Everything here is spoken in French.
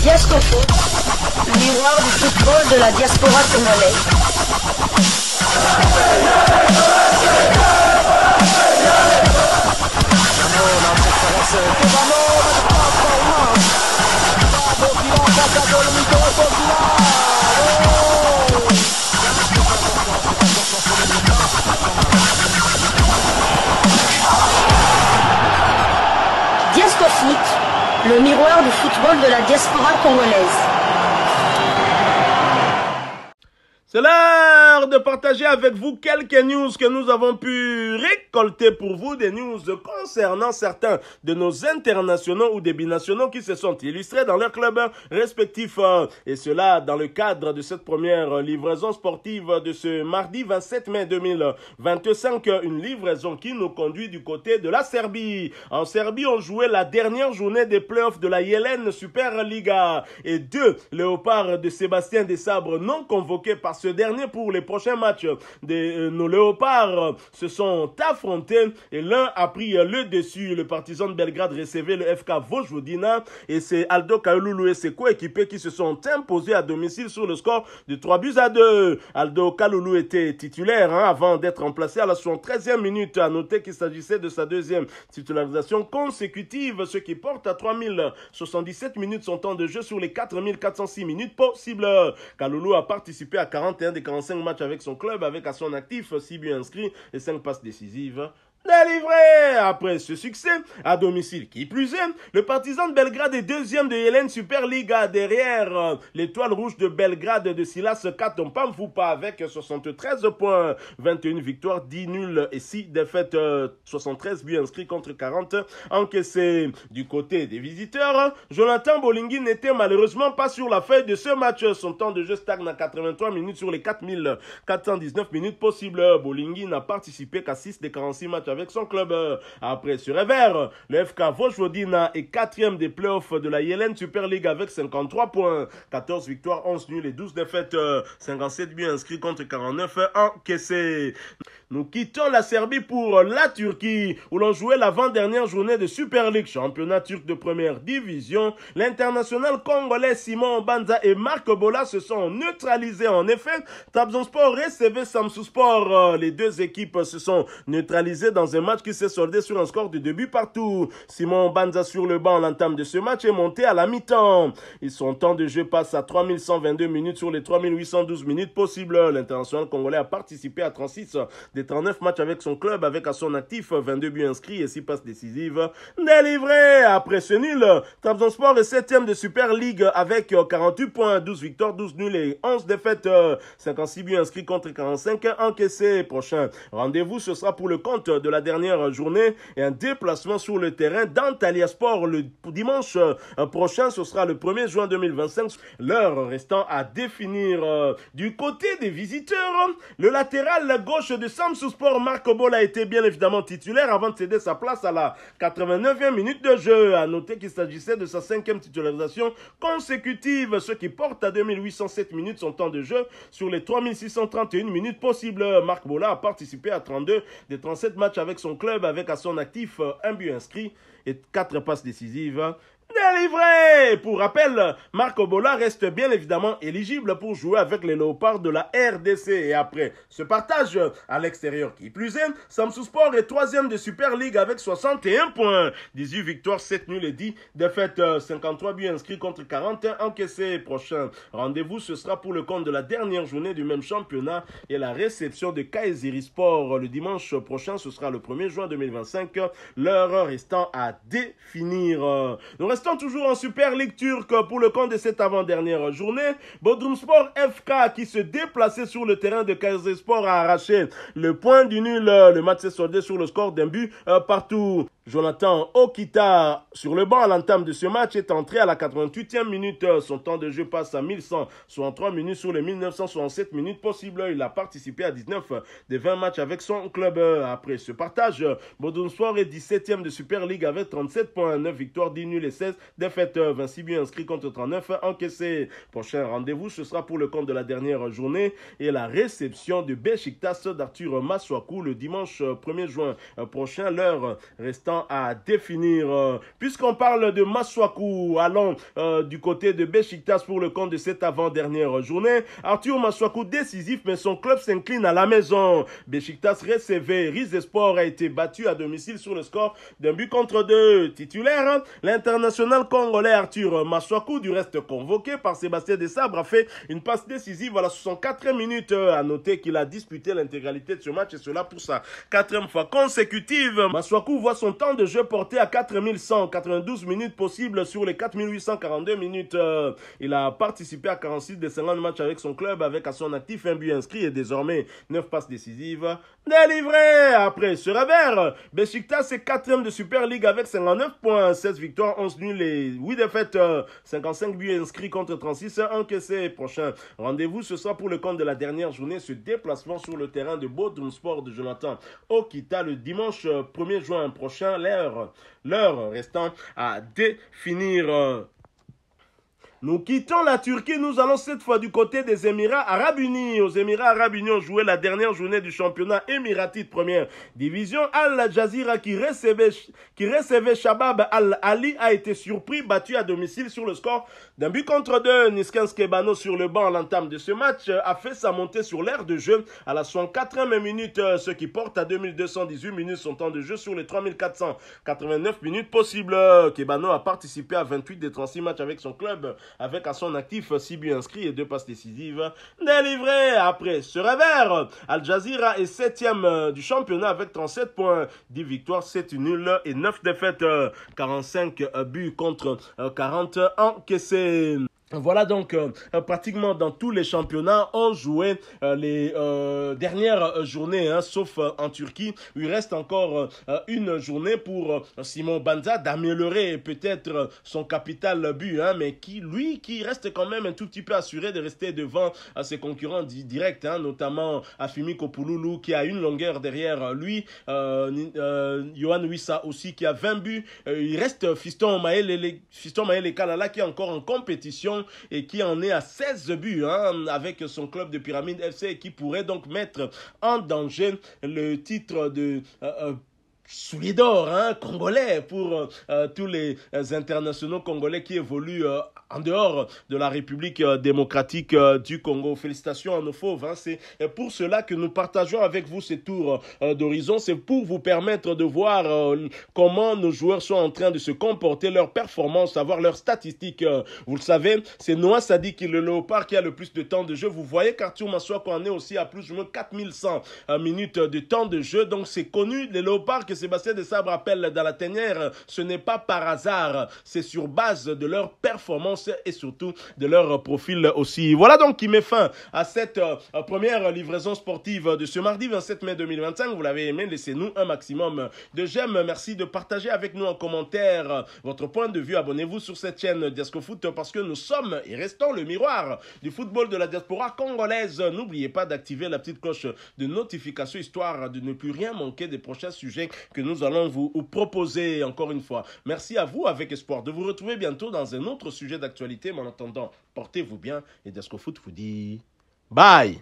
Diascofoot, miroir du football de la diaspora congolaise. Diascofoot, le miroir du football de la diaspora congolaise. C'est l'heure de partager avec vous quelques news que nous avons pu récolter pour vous, des news concernant certains de nos internationaux ou des binationaux qui se sont illustrés dans leurs clubs respectifs. Et cela dans le cadre de cette première livraison sportive de ce mardi 27 mai 2025, une livraison qui nous conduit du côté de la Serbie. En Serbie, on jouait la dernière journée des playoffs de la Yelen Superliga et deux léopards de Sébastien Desabre non convoqués par ce dernier pour les prochains matchs. Nos léopards se sont affrontés et l'un a pris le dessus. Le Partizan de Belgrade recevait le FK Vojvodina et c'est Aldo Kalulu et ses coéquipiers qui se sont imposés à domicile sur le score de 3-2. Aldo Kalulu était titulaire avant d'être remplacé à la 73e minute. À noter qu'il s'agissait de sa deuxième titularisation consécutive, ce qui porte à 3077 minutes son temps de jeu sur les 4406 minutes possibles. Kalulu a participé à 41 des 45 matchs avec son club, avec à son actif 6 buts inscrits et 5 passes décisives délivré. Après ce succès, à domicile qui plus est, le Partizan de Belgrade est deuxième de Yelen Superliga derrière l'étoile rouge de Belgrade de Silas Katompamfupa avec 73 points, 21 victoires, 10 nuls et 6 défaites, 73 buts inscrits contre 40 encaissés. Du côté des visiteurs, Jonathan Bolingui n'était malheureusement pas sur la feuille de ce match. Son temps de jeu stagne à 83 minutes sur les 4419 minutes possibles. Bolingui n'a participé qu'à 6 des 46 matchs avec son club. Après ce revers, le FK Vojvodina est quatrième des playoffs de la Yelen Super League avec 53 points, 14 victoires, 11 nuls et 12 défaites, 57 buts inscrits contre 49 encaissés. Nous quittons la Serbie pour la Turquie où l'on jouait l'avant-dernière journée de Super League, championnat turc de première division. L'international congolais Simon Banza et Marc Bola se sont neutralisés. En effet, Trabzonspor recevait Samsunspor. Les deux équipes se sont neutralisées dans un match qui s'est soldé sur un score de 2 buts partout. Simon Banza sur le banc à l'entame de ce match est monté à la mi-temps. Son temps de jeu passe à 3122 minutes sur les 3812 minutes possibles. L'international congolais a participé à 36 des 39 matchs avec son club avec à son actif 22 buts inscrits et 6 passes décisives délivrées. Après ce nul, Trabzonspor est 7e de Super League avec 48 points, 12 victoires, 12 nuls et 11 défaites, 56 buts inscrits contre 45 encaissés. Prochain rendez-vous, ce sera pour le compte de la dernière journée et un déplacement sur le terrain d'Antalyaspor le dimanche prochain. Ce sera le 1er juin 2025. L'heure restant à définir. Du côté des visiteurs, le latéral gauche de Samsunspor, Marc Bola, a été bien évidemment titulaire avant de céder sa place à la 89e minute de jeu. À noter qu'il s'agissait de sa 5e titularisation consécutive, ce qui porte à 2807 minutes son temps de jeu sur les 3631 minutes possibles. Marc Bola a participé à 32 des 37 matchs avec son club avec à son actif un but inscrit et 4 passes décisives délivré. Pour rappel, Marco Bola reste bien évidemment éligible pour jouer avec les Léopards de la RDC. Et après ce partage à l'extérieur qui plus est, Samsunspor est 3e de Super League avec 61 points, 18 victoires, 7 nuls et 10 défaites, 53 buts inscrits contre 41 encaissés. Prochain rendez-vous, ce sera pour le compte de la dernière journée du même championnat et la réception de Kayserispor le dimanche prochain. Ce sera le 1er juin 2025. L'heure restant à définir. Nous restons toujours en Super League turque pour le compte de cette avant-dernière journée. Bodrumspor FK qui se déplaçait sur le terrain de Kayserispor a arraché le point du nul. Le match s'est soldé sur le score d'un but partout. Jonathan Okita, sur le banc à l'entame de ce match, est entré à la 88e minute. Son temps de jeu passe à 1163 minutes sur les 1967 minutes possibles. Il a participé à 19 des 20 matchs avec son club. Après ce partage, Bodrumspor est 17e de Super League avec 37 points, 9 victoires, 10 nuls et 16 défaites, 26 buts inscrits contre 39 encaissés. Prochain rendez-vous, ce sera pour le compte de la dernière journée et la réception de Beşiktaş d'Arthur Masuaku le dimanche 1er juin prochain. L'heure restant restant à définir. Puisqu'on parle de Masuaku, allons du côté de Beşiktaş pour le compte de cette avant-dernière journée. Arthur Masuaku décisif, mais son club s'incline à la maison. Beşiktaş recevait. Rizespor a été battu à domicile sur le score d'un but contre 2. Titulaire, l'international congolais Arthur Masuaku, du reste convoqué par Sébastien Desabre, a fait une passe décisive à la 64e minute. À noter qu'il a disputé l'intégralité de ce match et cela pour sa 4e fois consécutive. Masuaku voit son temps de jeu porté à 4192 minutes possibles sur les 4842 minutes. Il a participé à 46 des 50 matchs avec son club avec à son actif un but inscrit et désormais 9 passes décisives délivrées. Après ce revers, Beşiktaş est 4e de Super League avec 59 points, 16 victoires, 11 nuls et 8 défaites, 55 buts inscrits contre 36 encaissés. Prochain rendez-vous, ce sera pour le compte de la dernière journée, ce déplacement sur le terrain de Bodrumspor de Jonathan Okita le dimanche 1er juin prochain, l'heure restant à définir. Nous quittons la Turquie, nous allons cette fois du côté des Émirats Arabes Unis. Aux Émirats Arabes Unis, on jouait la dernière journée du championnat émirati de première division. Al Jazeera qui recevait Shabab Al-Ali a été surpris, battu à domicile sur le score d'un but contre 2. Niskans Kebano sur le banc à l'entame de ce match a fait sa montée sur l'aire de jeu à la 64e minute, ce qui porte à 2218 minutes son temps de jeu sur les 3489 minutes possibles. Kebano a participé à 28 des 36 matchs avec son club, avec à son actif 6 buts inscrits et 2 passes décisives délivrées. Après ce revers, Al Jazeera est 7e du championnat avec 37 points, 10 victoires, 7 nuls et 9 défaites, 45 buts contre 40 encaissés. Voilà donc pratiquement dans tous les championnats on jouait les dernières journées, sauf en Turquie où il reste encore une journée pour Simon Banza d'améliorer peut-être son capital but, mais qui reste quand même un tout petit peu assuré de rester devant ses concurrents directs, notamment Afimi Kopouloulou qui a une longueur derrière lui, Yohan Wissa aussi qui a 20 buts, il reste Fiston Maël Kalala qui est encore en compétition et qui en est à 16 buts avec son club de Pyramide FC et qui pourrait donc mettre en danger le titre de soulier d'or congolais pour tous les internationaux congolais qui évoluent en dehors de la République démocratique du Congo. Félicitations à nos fauves. C'est pour cela que nous partageons avec vous ces tours d'horizon. C'est pour vous permettre de voir comment nos joueurs sont en train de se comporter, leurs performances, savoir leurs statistiques. Vous le savez, c'est Noah Sadik, le léopard, qui a le plus de temps de jeu. Vous voyez qu'Arthur Masuaku en est aussi à plus ou moins 4100 minutes de temps de jeu. Donc c'est connu, les léopards que Sébastien Desabre appelle dans la tanière, ce n'est pas par hasard. C'est sur base de leur performance et surtout de leur profil aussi. Voilà donc qui met fin à cette première livraison sportive de ce mardi 27 mai 2025. Vous l'avez aimé, laissez-nous un maximum de j'aime. Merci de partager avec nous en commentaire votre point de vue. Abonnez-vous sur cette chaîne Diasco Foot parce que nous sommes et restons le miroir du football de la diaspora congolaise. N'oubliez pas d'activer la petite cloche de notification histoire de ne plus rien manquer des prochains sujets que nous allons vous proposer encore une fois. Merci à vous avec espoir de vous retrouver bientôt dans un autre sujet d'actualité. Mais en attendant, portez-vous bien et Diasco Foot vous dit bye.